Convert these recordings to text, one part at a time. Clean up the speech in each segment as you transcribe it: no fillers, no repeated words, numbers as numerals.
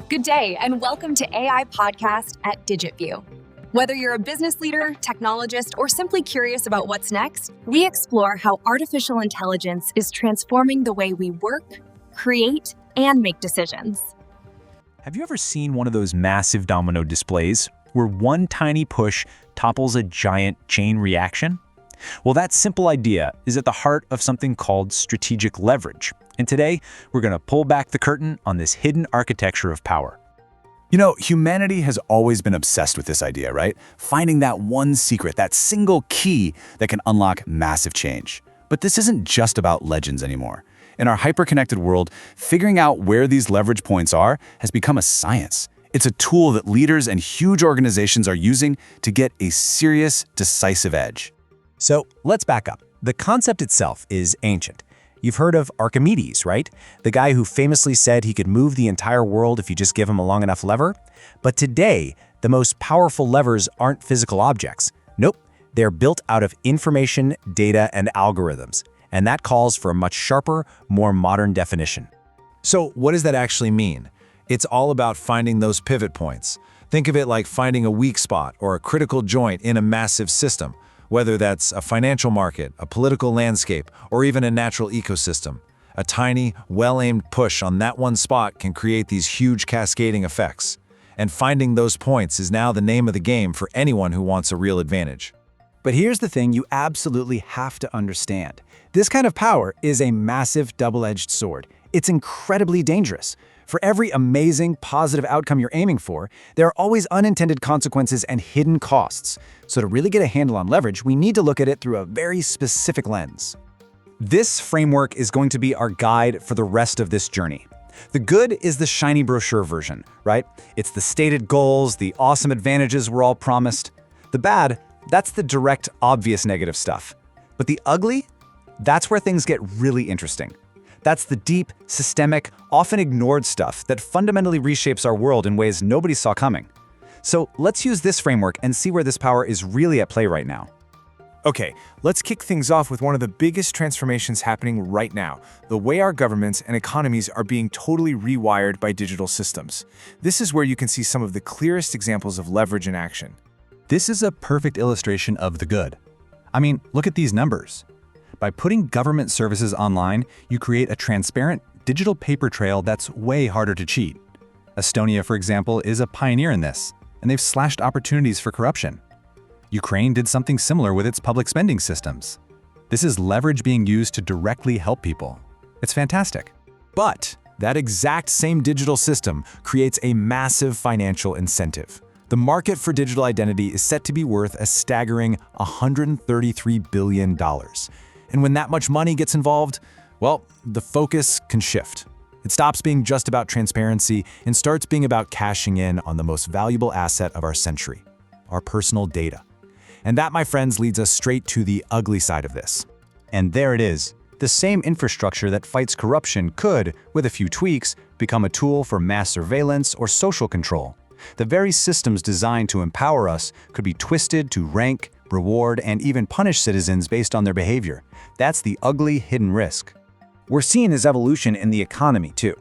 Good day, and welcome to AI Podcast at digitVIEW. Whether you're a business leader, technologist, or simply curious about what's next, we explore how artificial intelligence is transforming the way we work, create, and make decisions. Have you ever seen one of those massive domino displays where one tiny push topples a giant chain reaction? Well, that simple idea is at the heart of something called strategic leverage. And today, we're going to pull back the curtain on this hidden architecture of power. You know, humanity has always been obsessed with this idea, right? Finding that one secret, that single key that can unlock massive change. But this isn't just about legends anymore. In our hyper-connected world, figuring out where these leverage points are has become a science. It's a tool that leaders and huge organizations are using to get a serious, decisive edge. So let's back up. The concept itself is ancient. You've heard of Archimedes, right? The guy who famously said he could move the entire world if you just give him a long enough lever. But today, the most powerful levers aren't physical objects. Nope, they're built out of information, data, and algorithms. And that calls for a much sharper, more modern definition. So what does that actually mean? It's all about finding those pivot points. Think of it like finding a weak spot or a critical joint in a massive system. Whether that's a financial market, a political landscape, or even a natural ecosystem. A tiny, well-aimed push on that one spot can create these huge cascading effects. And finding those points is now the name of the game for anyone who wants a real advantage. But here's the thing you absolutely have to understand. This kind of power is a massive double-edged sword. It's incredibly dangerous. For every amazing, positive outcome you're aiming for, there are always unintended consequences and hidden costs. So to really get a handle on leverage, we need to look at it through a very specific lens. This framework is going to be our guide for the rest of this journey. The good is the shiny brochure version, right? It's the stated goals, the awesome advantages we're all promised. The bad, that's the direct, obvious negative stuff. But the ugly, that's where things get really interesting. That's the deep, systemic, often ignored stuff that fundamentally reshapes our world in ways nobody saw coming. So let's use this framework and see where this power is really at play right now. Okay, let's kick things off with one of the biggest transformations happening right now, the way our governments and economies are being totally rewired by digital systems. This is where you can see some of the clearest examples of leverage in action. This is a perfect illustration of the good. I mean, look at these numbers. By putting government services online, you create a transparent digital paper trail that's way harder to cheat. Estonia, for example, is a pioneer in this, and they've slashed opportunities for corruption. Ukraine did something similar with its public spending systems. This is leverage being used to directly help people. It's fantastic. But that exact same digital system creates a massive financial incentive. The market for digital identity is set to be worth a staggering $133 billion. And when that much money gets involved, well, the focus can shift. It stops being just about transparency and starts being about cashing in on the most valuable asset of our century, our personal data. And that, my friends, leads us straight to the ugly side of this. And there it is. The same infrastructure that fights corruption could, with a few tweaks, become a tool for mass surveillance or social control. The very systems designed to empower us could be twisted to rank, reward, and even punish citizens based on their behavior. That's the ugly hidden risk. We're seeing this evolution in the economy too.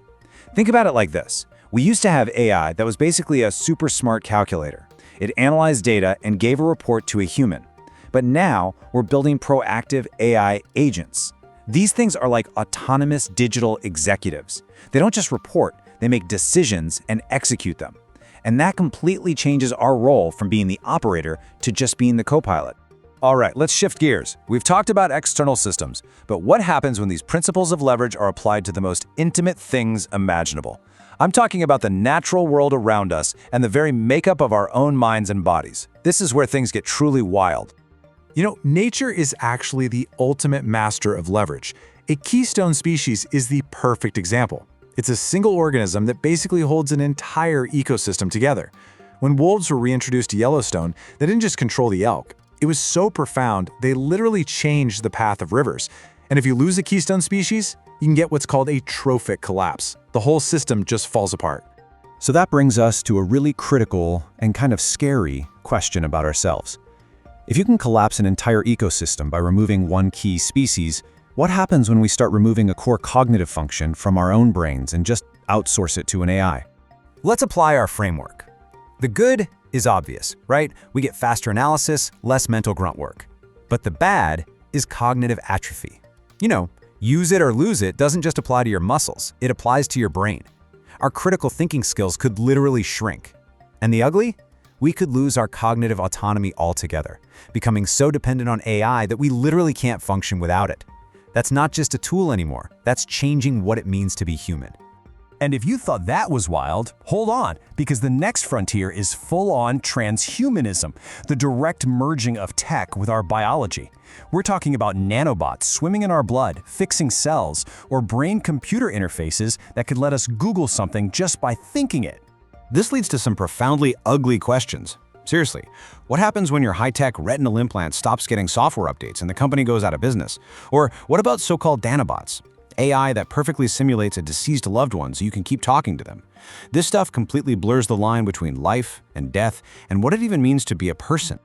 Think about it like this. We used to have AI that was basically a super smart calculator. It analyzed data and gave a report to a human. But now we're building proactive AI agents. These things are like autonomous digital executives. They don't just report, they make decisions and execute them. And that completely changes our role from being the operator to just being the co-pilot. All right, let's shift gears. We've talked about external systems, but what happens when these principles of leverage are applied to the most intimate things imaginable? I'm talking about the natural world around us and the very makeup of our own minds and bodies. This is where things get truly wild. You know, nature is actually the ultimate master of leverage. A keystone species is the perfect example. It's a single organism that basically holds an entire ecosystem together. When wolves were reintroduced to Yellowstone, they didn't just control the elk. It was so profound, they literally changed the path of rivers. And if you lose a keystone species, you can get what's called a trophic collapse. The whole system just falls apart. So that brings us to a really critical and kind of scary question about ourselves. If you can collapse an entire ecosystem by removing one key species, what happens when we start removing a core cognitive function from our own brains and just outsource it to an AI? Let's apply our framework. The good is obvious, right? We get faster analysis, less mental grunt work. But the bad is cognitive atrophy. You know, use it or lose it doesn't just apply to your muscles, it applies to your brain. Our critical thinking skills could literally shrink. And the ugly? We could lose our cognitive autonomy altogether, becoming so dependent on AI that we literally can't function without it. That's not just a tool anymore, that's changing what it means to be human. And if you thought that was wild, hold on, because the next frontier is full-on transhumanism, the direct merging of tech with our biology. We're talking about nanobots swimming in our blood, fixing cells, or brain-computer interfaces that could let us Google something just by thinking it. This leads to some profoundly ugly questions. Seriously, what happens when your high-tech retinal implant stops getting software updates and the company goes out of business? Or what about so-called nanobots? AI that perfectly simulates a deceased loved one so you can keep talking to them. This stuff completely blurs the line between life and death and what it even means to be a person.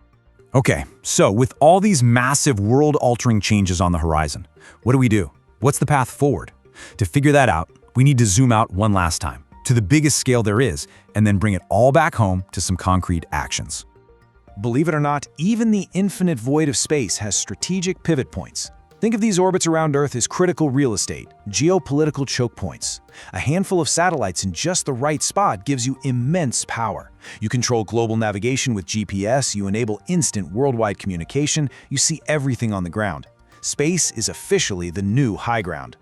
Okay, so with all these massive world-altering changes on the horizon, what do? What's the path forward? To figure that out, we need to zoom out one last time, to the biggest scale there is, and then bring it all back home to some concrete actions. Believe it or not, even the infinite void of space has strategic pivot points. Think of these orbits around Earth as critical real estate, geopolitical choke points. A handful of satellites in just the right spot gives you immense power. You control global navigation with GPS, you enable instant worldwide communication, you see everything on the ground. Space is officially the new high ground.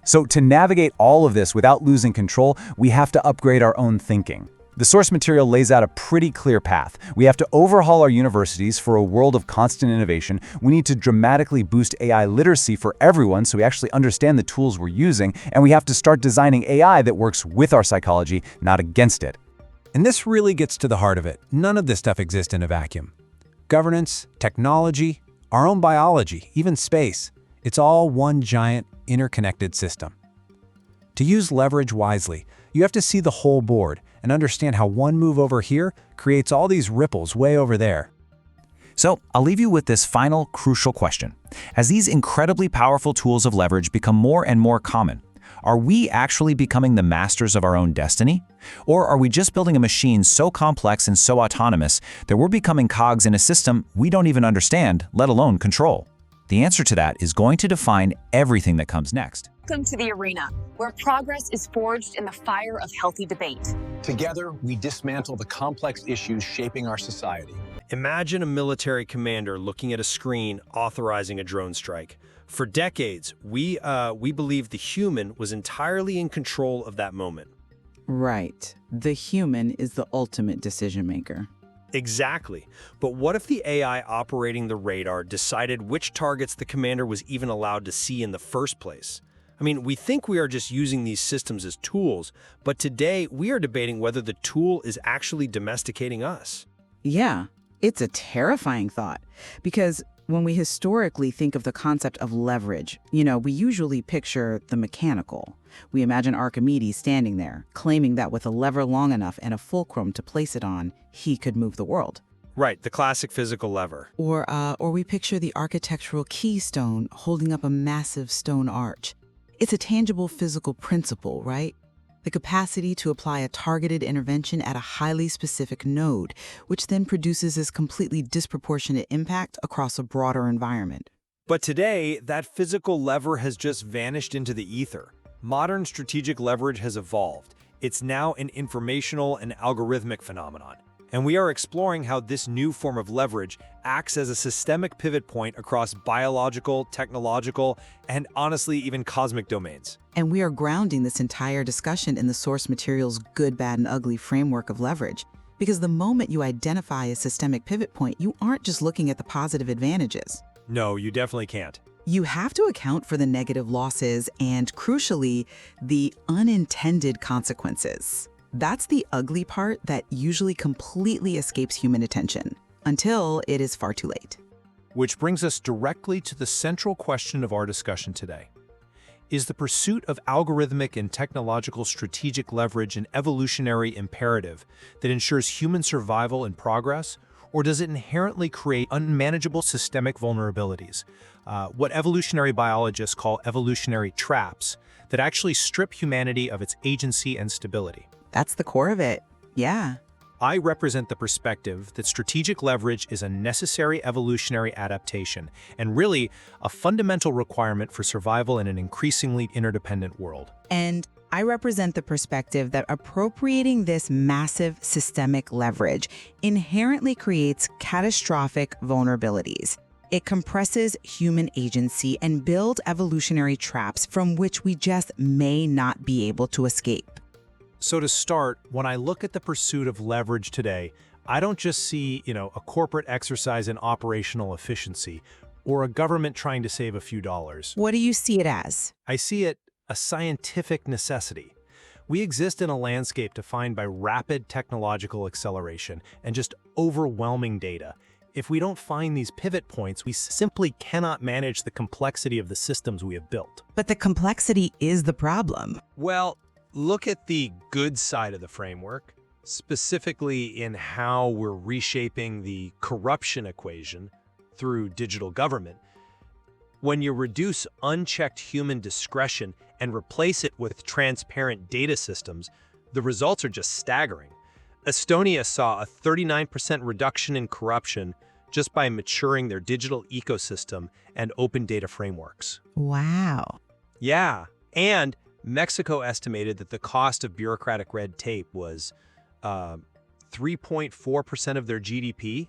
So to navigate all of this without losing control, we have to upgrade our own thinking. The source material lays out a pretty clear path. We have to overhaul our universities for a world of constant innovation. We need to dramatically boost AI literacy for everyone so we actually understand the tools we're using, and we have to start designing AI that works with our psychology, not against it. And this really gets to the heart of it. None of this stuff exists in a vacuum. Governance, technology, our own biology, even space, it's all one giant interconnected system. To use leverage wisely, you have to see the whole board and understand how one move over here creates all these ripples way over there. So I'll leave you with this final crucial question. As these incredibly powerful tools of leverage become more and more common, are we actually becoming the masters of our own destiny? Or are we just building a machine so complex and so autonomous that we're becoming cogs in a system we don't even understand, let alone control? The answer to that is going to define everything that comes next. Welcome to the arena, where progress is forged in the fire of healthy debate. Together, we dismantle the complex issues shaping our society. Imagine a military commander looking at a screen authorizing a drone strike. For decades, we believed the human was entirely in control of that moment. Right. The human is the ultimate decision maker. Exactly. But what if the AI operating the radar decided which targets the commander was even allowed to see in the first place? I mean, we think we are just using these systems as tools, but today we are debating whether the tool is actually domesticating us. Yeah, it's a terrifying thought, because when we historically think of the concept of leverage, we usually picture the mechanical. We imagine Archimedes standing there, claiming that with a lever long enough and a fulcrum to place it on, he could move the world. Right, the classic physical lever. Or we picture the architectural keystone holding up a massive stone arch. It's a tangible physical principle, right? The capacity to apply a targeted intervention at a highly specific node, which then produces this completely disproportionate impact across a broader environment. But today, that physical lever has just vanished into the ether. Modern strategic leverage has evolved. It's now an informational and algorithmic phenomenon. And we are exploring how this new form of leverage acts as a systemic pivot point across biological, technological, and honestly, even cosmic domains. And we are grounding this entire discussion in the source material's good, bad, and ugly framework of leverage. Because the moment you identify a systemic pivot point, you aren't just looking at the positive advantages. No, you definitely can't. You have to account for the negative losses and, crucially, the unintended consequences. That's the ugly part that usually completely escapes human attention, until it is far too late. Which brings us directly to the central question of our discussion today. Is the pursuit of algorithmic and technological strategic leverage an evolutionary imperative that ensures human survival and progress, or does it inherently create unmanageable systemic vulnerabilities, what evolutionary biologists call evolutionary traps, that actually strip humanity of its agency and stability? That's the core of it. Yeah. I represent the perspective that strategic leverage is a necessary evolutionary adaptation and really a fundamental requirement for survival in an increasingly interdependent world. And I represent the perspective that appropriating this massive systemic leverage inherently creates catastrophic vulnerabilities. It compresses human agency and builds evolutionary traps from which we just may not be able to escape. So to start, when I look at the pursuit of leverage today, I don't just see, a corporate exercise in operational efficiency or a government trying to save a few dollars. What do you see it as? I see it a scientific necessity. We exist in a landscape defined by rapid technological acceleration and just overwhelming data. If we don't find these pivot points, we simply cannot manage the complexity of the systems we have built. But the complexity is the problem. Well, look at the good side of the framework, specifically in how we're reshaping the corruption equation through digital government. When you reduce unchecked human discretion and replace it with transparent data systems, the results are just staggering. Estonia saw a 39% reduction in corruption just by maturing their digital ecosystem and open data frameworks. Wow. Yeah, and Mexico estimated that the cost of bureaucratic red tape was 3.4% of their GDP.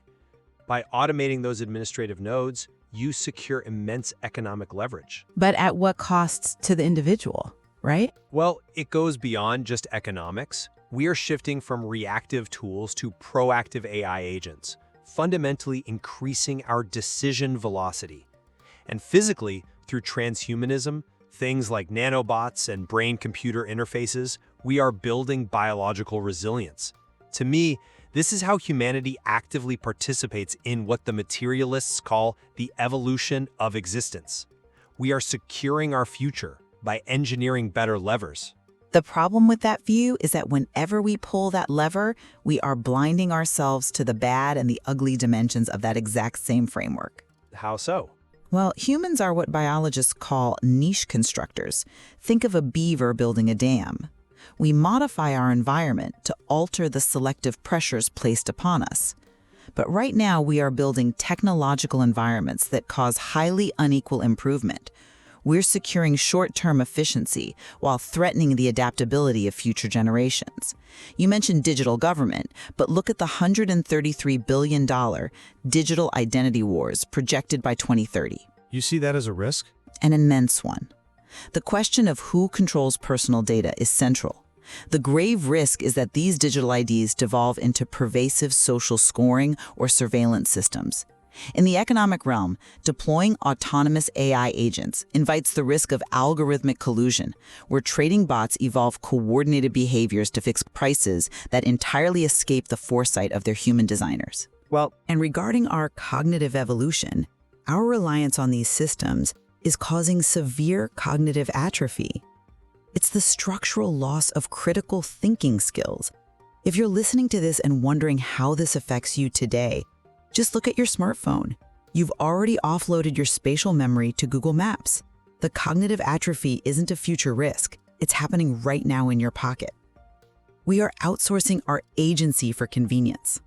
By automating those administrative nodes, you secure immense economic leverage. But at what costs to the individual, right? Well, it goes beyond just economics. We are shifting from reactive tools to proactive AI agents, fundamentally increasing our decision velocity. And physically, through transhumanism, things like nanobots and brain-computer interfaces, we are building biological resilience. To me, this is how humanity actively participates in what the materialists call the evolution of existence. We are securing our future by engineering better levers. The problem with that view is that whenever we pull that lever, we are blinding ourselves to the bad and the ugly dimensions of that exact same framework. How so? Well, humans are what biologists call niche constructors. Think of a beaver building a dam. We modify our environment to alter the selective pressures placed upon us. But right now, we are building technological environments that cause highly unequal improvement. We're securing short-term efficiency while threatening the adaptability of future generations. You mentioned digital government, but look at the $133 billion digital identity wars projected by 2030. You see that as a risk? An immense one. The question of who controls personal data is central. The grave risk is that these digital IDs devolve into pervasive social scoring or surveillance systems. In the economic realm, deploying autonomous AI agents invites the risk of algorithmic collusion, where trading bots evolve coordinated behaviors to fix prices that entirely escape the foresight of their human designers. And regarding our cognitive evolution, our reliance on these systems is causing severe cognitive atrophy. It's the structural loss of critical thinking skills. If you're listening to this and wondering how this affects you today, just look at your smartphone. You've already offloaded your spatial memory to Google Maps. The cognitive atrophy isn't a future risk. It's happening right now in your pocket. We are outsourcing our agency for convenience.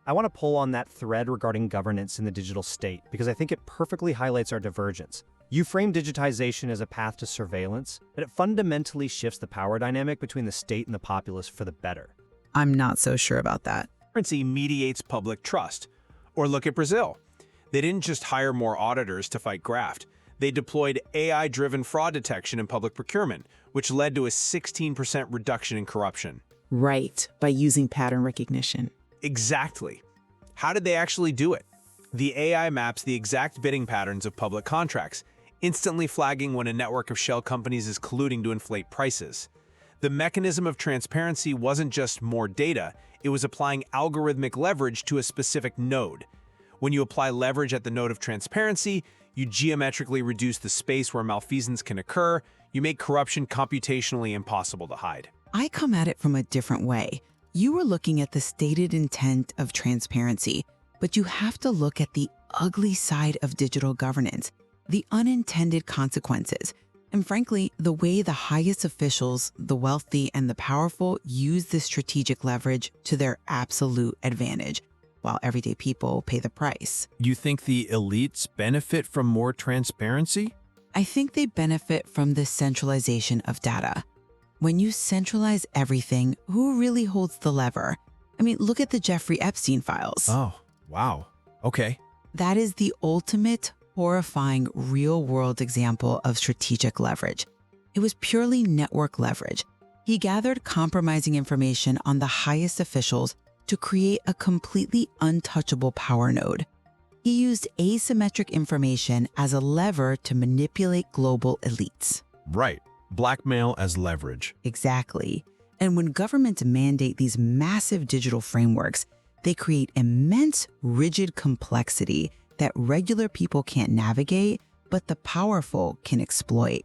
I want to pull on that thread regarding governance in the digital state because I think it perfectly highlights our divergence. You frame digitization as a path to surveillance, but it fundamentally shifts the power dynamic between the state and the populace for the better. I'm not so sure about that. Transparency mediates public trust. Or look at Brazil. They didn't just hire more auditors to fight graft. They deployed AI-driven fraud detection in public procurement, which led to a 16% reduction in corruption. Right, by using pattern recognition. Exactly. How did they actually do it? The AI maps the exact bidding patterns of public contracts, instantly flagging when a network of shell companies is colluding to inflate prices. The mechanism of transparency wasn't just more data, it was applying algorithmic leverage to a specific node. When you apply leverage at the node of transparency, you geometrically reduce the space where malfeasance can occur, you make corruption computationally impossible to hide. I come at it from a different way. You were looking at the stated intent of transparency, but you have to look at the ugly side of digital governance, the unintended consequences. And frankly, the way the highest officials, the wealthy, and the powerful use this strategic leverage to their absolute advantage, while everyday people pay the price. You think the elites benefit from more transparency? I think they benefit from the centralization of data. When you centralize everything, who really holds the lever? I mean, look at the Jeffrey Epstein files. Oh, wow. Okay. That is the ultimate, horrifying, real-world example of strategic leverage. It was purely network leverage. He gathered compromising information on the highest officials to create a completely untouchable power node. He used asymmetric information as a lever to manipulate global elites. Right. Blackmail as leverage. Exactly. And when governments mandate these massive digital frameworks, they create immense, rigid complexity that regular people can't navigate, but the powerful can exploit.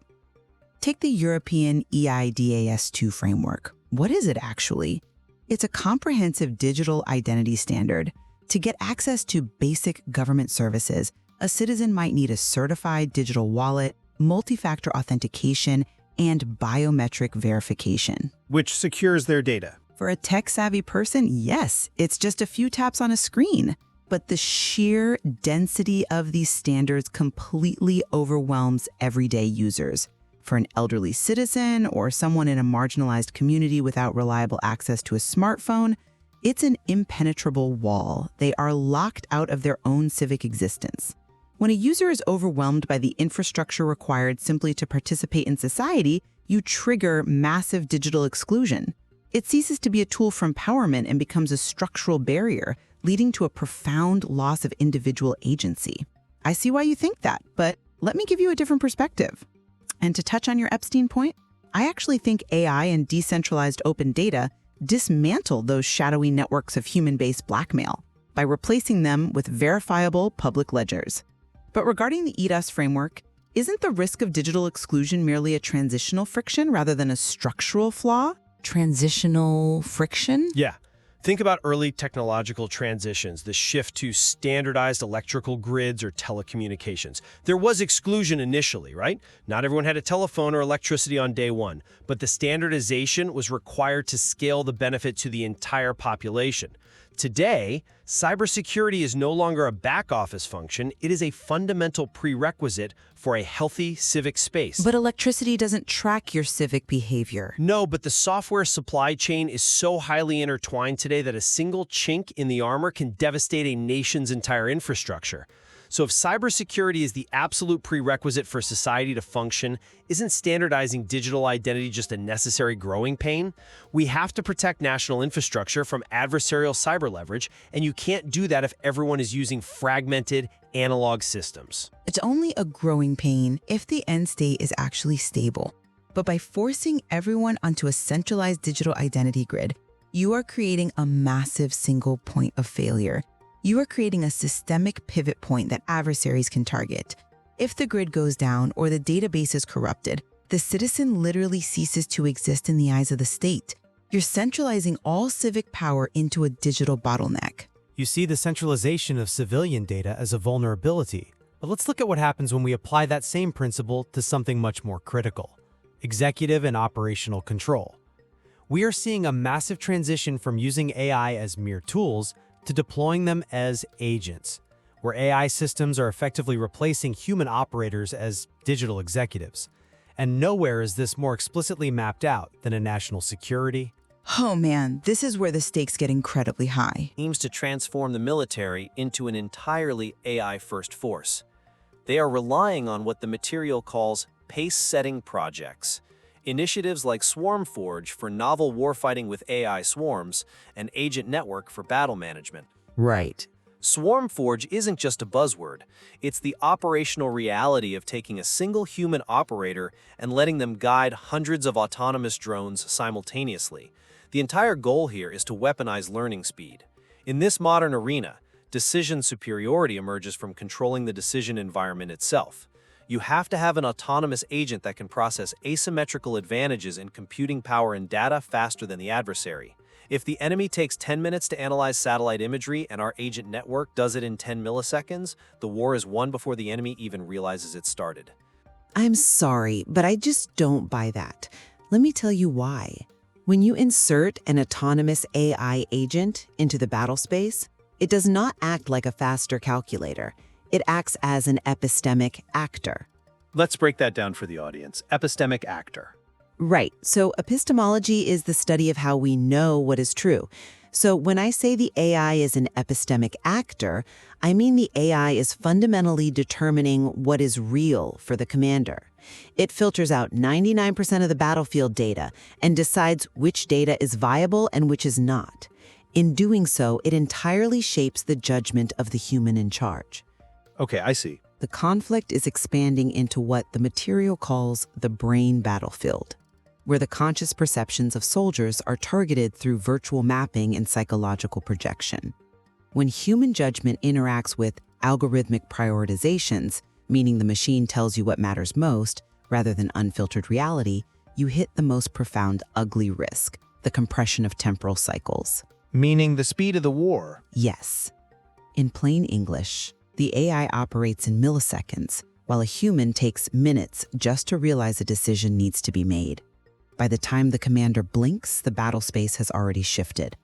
Take the European eIDAS2 framework. What is it actually? It's a comprehensive digital identity standard. To get access to basic government services, a citizen might need a certified digital wallet, multi-factor authentication, and biometric verification. Which secures their data. For a tech-savvy person, yes, it's just a few taps on a screen. But the sheer density of these standards completely overwhelms everyday users. For an elderly citizen or someone in a marginalized community without reliable access to a smartphone, it's an impenetrable wall. They are locked out of their own civic existence. When a user is overwhelmed by the infrastructure required simply to participate in society, you trigger massive digital exclusion. It ceases to be a tool for empowerment and becomes a structural barrier, leading to a profound loss of individual agency. I see why you think that, but let me give you a different perspective. And to touch on your Epstein point, I actually think AI and decentralized open data dismantle those shadowy networks of human-based blackmail by replacing them with verifiable public ledgers. But regarding the EDUS framework, isn't the risk of digital exclusion merely a transitional friction rather than a structural flaw? Transitional friction? Yeah. Think about early technological transitions, the shift to standardized electrical grids or telecommunications. There was exclusion initially, right? Not everyone had a telephone or electricity on day one, but the standardization was required to scale the benefit to the entire population. Today, cybersecurity is no longer a back-office function. It is a fundamental prerequisite for a healthy civic space. But electricity doesn't track your civic behavior. No, but the software supply chain is so highly intertwined today that a single chink in the armor can devastate a nation's entire infrastructure. So if cybersecurity is the absolute prerequisite for society to function, isn't standardizing digital identity just a necessary growing pain? We have to protect national infrastructure from adversarial cyber leverage, and you can't do that if everyone is using fragmented, analog systems. It's only a growing pain if the end state is actually stable. But by forcing everyone onto a centralized digital identity grid, you are creating a massive single point of failure. You are creating a systemic pivot point that adversaries can target. If the grid goes down or the database is corrupted, the citizen literally ceases to exist in the eyes of the state. You're centralizing all civic power into a digital bottleneck. You see the centralization of civilian data as a vulnerability. But let's look at what happens when we apply that same principle to something much more critical: executive and operational control. We are seeing a massive transition from using AI as mere tools to deploying them as agents, where AI systems are effectively replacing human operators as digital executives. And nowhere is this more explicitly mapped out than in national security. Oh man, this is where the stakes get incredibly high. Aims to transform the military into an entirely AI-first force. They are relying on what the material calls pace-setting projects. Initiatives like SwarmForge for novel warfighting with AI swarms and Agent Network for battle management. Right. SwarmForge isn't just a buzzword. It's the operational reality of taking a single human operator and letting them guide hundreds of autonomous drones simultaneously. The entire goal here is to weaponize learning speed. In this modern arena, decision superiority emerges from controlling the decision environment itself. You have to have an autonomous agent that can process asymmetrical advantages in computing power and data faster than the adversary. If the enemy takes 10 minutes to analyze satellite imagery and our agent network does it in 10 milliseconds, the war is won before the enemy even realizes it started. I'm sorry, but I just don't buy that. Let me tell you why. When you insert an autonomous AI agent into the battle space, it does not act like a faster calculator. It acts as an epistemic actor. Let's break that down for the audience. Epistemic actor. Right. So epistemology is the study of how we know what is true. So when I say the AI is an epistemic actor, I mean the AI is fundamentally determining what is real for the commander. It filters out 99% of the battlefield data and decides which data is viable and which is not. In doing so, it entirely shapes the judgment of the human in charge. Okay, I see. The conflict is expanding into what the material calls the brain battlefield, where the conscious perceptions of soldiers are targeted through virtual mapping and psychological projection. When human judgment interacts with algorithmic prioritizations, meaning the machine tells you what matters most, rather than unfiltered reality, you hit the most profound ugly risk, the compression of temporal cycles. Meaning the speed of the war. Yes. In plain English, the AI operates in milliseconds, while a human takes minutes just to realize a decision needs to be made. By the time the commander blinks, the battle space has already shifted.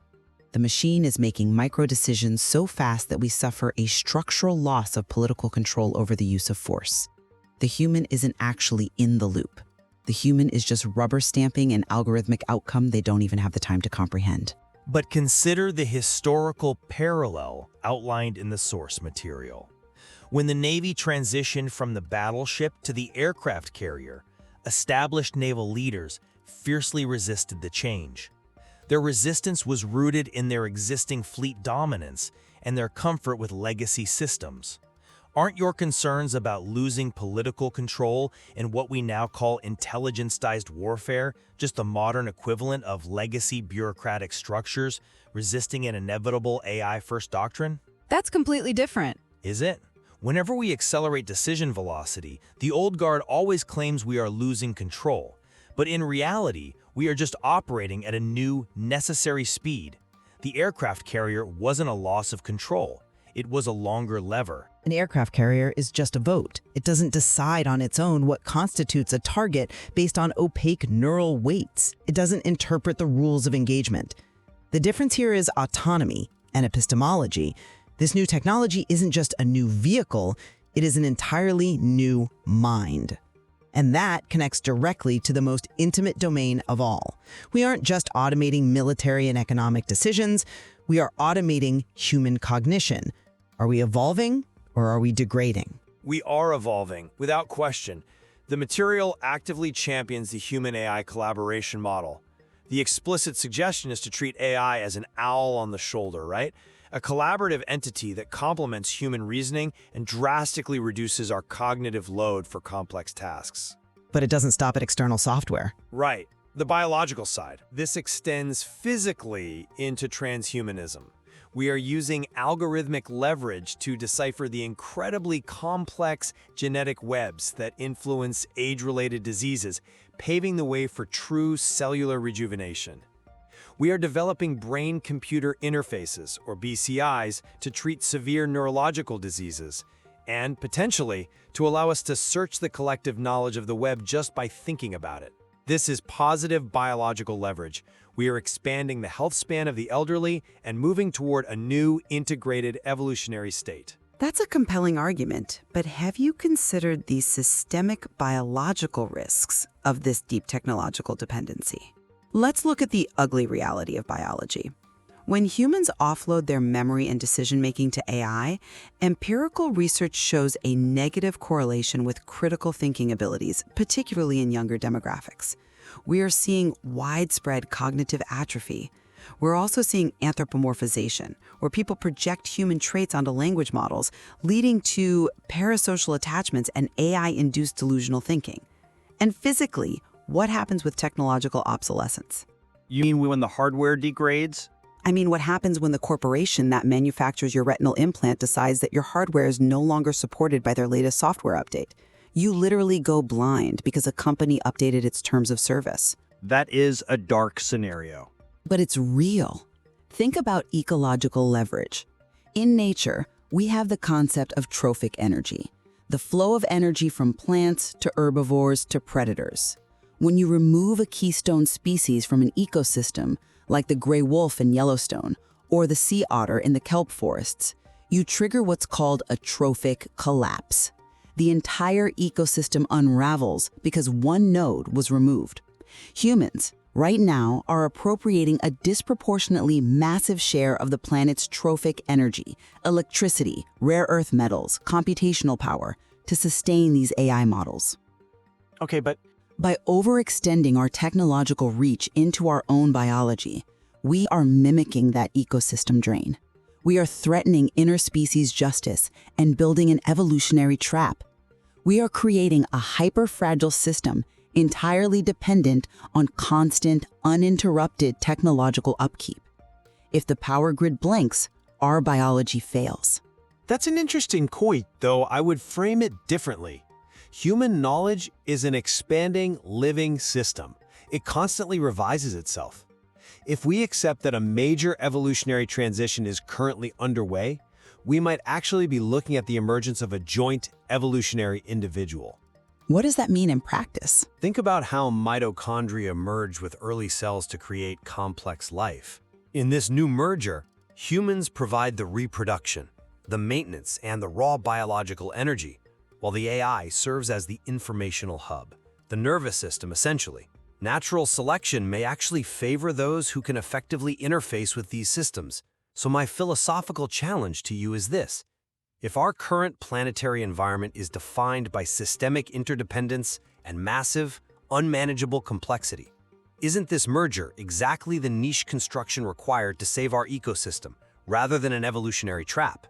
The machine is making micro-decisions so fast that we suffer a structural loss of political control over the use of force. The human isn't actually in the loop. The human is just rubber stamping an algorithmic outcome they don't even have the time to comprehend. But consider the historical parallel outlined in the source material. When the Navy transitioned from the battleship to the aircraft carrier, established naval leaders fiercely resisted the change. Their resistance was rooted in their existing fleet dominance and their comfort with legacy systems. Aren't your concerns about losing political control in what we now call intelligence-ized warfare just the modern equivalent of legacy bureaucratic structures resisting an inevitable AI-first doctrine? That's completely different. Is it? Whenever we accelerate decision velocity, the old guard always claims we are losing control. But in reality, we are just operating at a new, necessary speed. The aircraft carrier wasn't a loss of control. It was a longer lever. An aircraft carrier is just a vote. It doesn't decide on its own what constitutes a target based on opaque neural weights. It doesn't interpret the rules of engagement. The difference here is autonomy and epistemology. This new technology isn't just a new vehicle, it is an entirely new mind. And that connects directly to the most intimate domain of all. We aren't just automating military and economic decisions, we are automating human cognition. Are we evolving or are we degrading? We are evolving, without question. The material actively champions the human-AI collaboration model. The explicit suggestion is to treat AI as an owl on the shoulder, right? A collaborative entity that complements human reasoning and drastically reduces our cognitive load for complex tasks. But it doesn't stop at external software. Right. The biological side. This extends physically into transhumanism. We are using algorithmic leverage to decipher the incredibly complex genetic webs that influence age-related diseases, paving the way for true cellular rejuvenation. We are developing brain-computer interfaces, or BCIs, to treat severe neurological diseases, and, potentially, to allow us to search the collective knowledge of the web just by thinking about it. This is positive biological leverage. We are expanding the health span of the elderly and moving toward a new, integrated evolutionary state. That's a compelling argument, but have you considered the systemic biological risks of this deep technological dependency? Let's look at the ugly reality of biology. When humans offload their memory and decision-making to AI, empirical research shows a negative correlation with critical thinking abilities, particularly in younger demographics. We are seeing widespread cognitive atrophy. We're also seeing anthropomorphization, where people project human traits onto language models, leading to parasocial attachments and AI-induced delusional thinking. And physically, what happens with technological obsolescence? You mean when the hardware degrades? I mean, what happens when the corporation that manufactures your retinal implant decides that your hardware is no longer supported by their latest software update? You literally go blind because a company updated its terms of service. That is a dark scenario. But it's real. Think about ecological leverage. In nature, we have the concept of trophic energy. the flow of energy from plants to herbivores to predators. When you remove a keystone species from an ecosystem, like the gray wolf in Yellowstone or the sea otter in the kelp forests, you trigger what's called a trophic collapse. The entire ecosystem unravels because one node was removed. Humans, right now, are appropriating a disproportionately massive share of the planet's trophic energy, electricity, rare earth metals, computational power, to sustain these AI models. Okay, but by overextending our technological reach into our own biology, we are mimicking that ecosystem drain. We are threatening interspecies justice and building an evolutionary trap. We are creating a hyper-fragile system entirely dependent on constant, uninterrupted technological upkeep. If the power grid blinks, our biology fails. That's an interesting point, though I would frame it differently. Human knowledge is an expanding, living system. It constantly revises itself. If we accept that a major evolutionary transition is currently underway, we might actually be looking at the emergence of a joint evolutionary individual. What does that mean in practice? Think about how mitochondria merged with early cells to create complex life. In this new merger, humans provide the reproduction, the maintenance, and the raw biological energy, while the AI serves as the informational hub, the nervous system essentially. Natural selection may actually favor those who can effectively interface with these systems. So my philosophical challenge to you is this. If our current planetary environment is defined by systemic interdependence and massive, unmanageable complexity, isn't this merger exactly the niche construction required to save our ecosystem, rather than an evolutionary trap?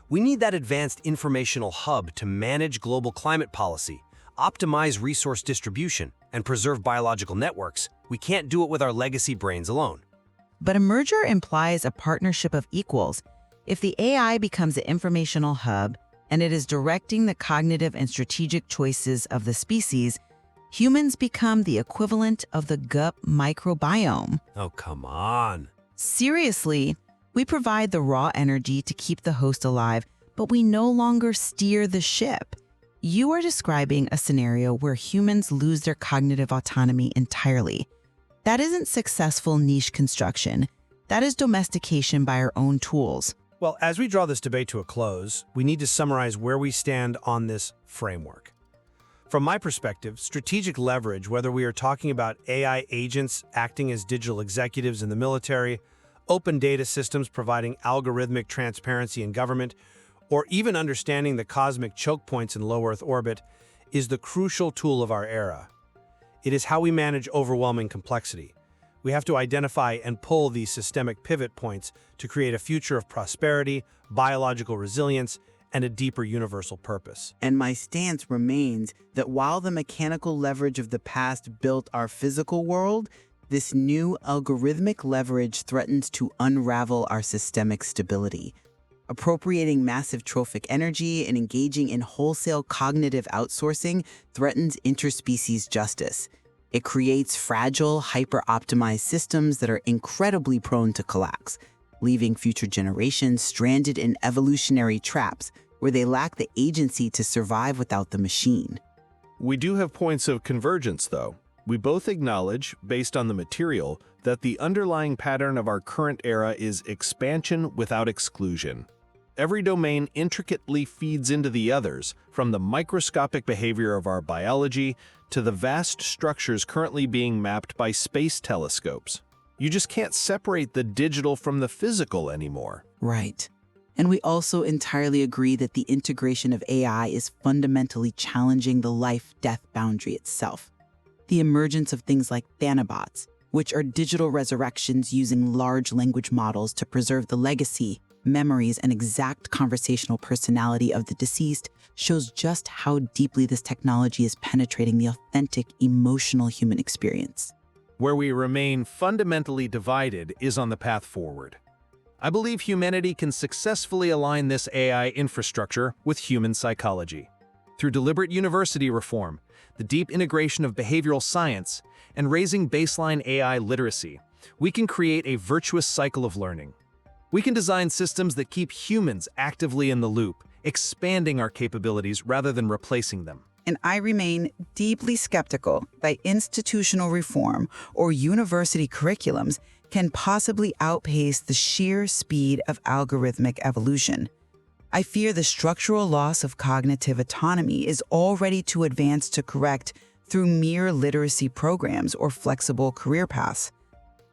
We need that advanced informational hub to manage global climate policy, optimize resource distribution, and preserve biological networks. We can't do it with our legacy brains alone. But a merger implies a partnership of equals. If the AI becomes the informational hub and it is directing the cognitive and strategic choices of the species, humans become the equivalent of the gut microbiome. Oh, come on. Seriously, we provide the raw energy to keep the host alive, but we no longer steer the ship. You are describing a scenario where humans lose their cognitive autonomy entirely. That isn't successful niche construction. That is domestication by our own tools. Well, as we draw this debate to a close, we need to summarize where we stand on this framework. From my perspective, strategic leverage, whether we are talking about AI agents acting as digital executives in the military, open data systems providing algorithmic transparency in government, or even understanding the cosmic choke points in low Earth orbit, is the crucial tool of our era. It is how we manage overwhelming complexity. We have to identify and pull these systemic pivot points to create a future of prosperity, biological resilience, and a deeper universal purpose. And my stance remains that while the mechanical leverage of the past built our physical world, this new algorithmic leverage threatens to unravel our systemic stability. Appropriating massive trophic energy and engaging in wholesale cognitive outsourcing threatens interspecies justice. It creates fragile, hyper-optimized systems that are incredibly prone to collapse, leaving future generations stranded in evolutionary traps where they lack the agency to survive without the machine. We do have points of convergence, though. We both acknowledge, based on the material, that the underlying pattern of our current era is expansion without exclusion. Every domain intricately feeds into the others, from the microscopic behavior of our biology to the vast structures currently being mapped by space telescopes. You just can't separate the digital from the physical anymore. Right. And we also entirely agree that the integration of AI is fundamentally challenging the life-death boundary itself. The emergence of things like Thanabots, which are digital resurrections using large language models to preserve the legacy, memories, and exact conversational personality of the deceased, shows just how deeply this technology is penetrating the authentic, emotional human experience. Where we remain fundamentally divided is on the path forward. I believe humanity can successfully align this AI infrastructure with human psychology. Through deliberate university reform, the deep integration of behavioral science, and raising baseline AI literacy, we can create a virtuous cycle of learning. We can design systems that keep humans actively in the loop, expanding our capabilities rather than replacing them. And I remain deeply skeptical that institutional reform or university curriculums can possibly outpace the sheer speed of algorithmic evolution. I fear the structural loss of cognitive autonomy is already too advanced to correct through mere literacy programs or flexible career paths.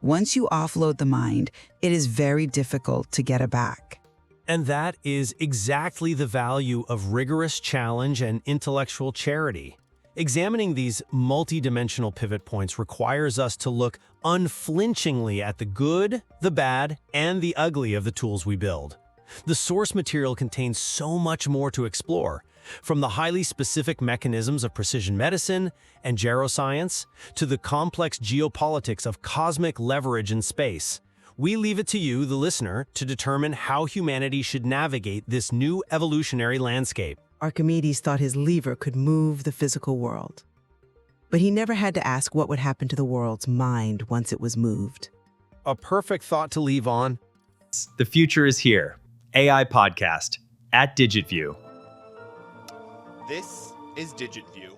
Once you offload the mind, it is very difficult to get it back. And that is exactly the value of rigorous challenge and intellectual charity. Examining these multidimensional pivot points requires us to look unflinchingly at the good, the bad, and the ugly of the tools we build. The source material contains so much more to explore, from the highly specific mechanisms of precision medicine and geroscience to the complex geopolitics of cosmic leverage in space. We leave it to you, the listener, to determine how humanity should navigate this new evolutionary landscape. Archimedes thought his lever could move the physical world. But he never had to ask what would happen to the world's mind once it was moved. A perfect thought to leave on. The future is here. AI Podcast at DigitView. This is DigitView.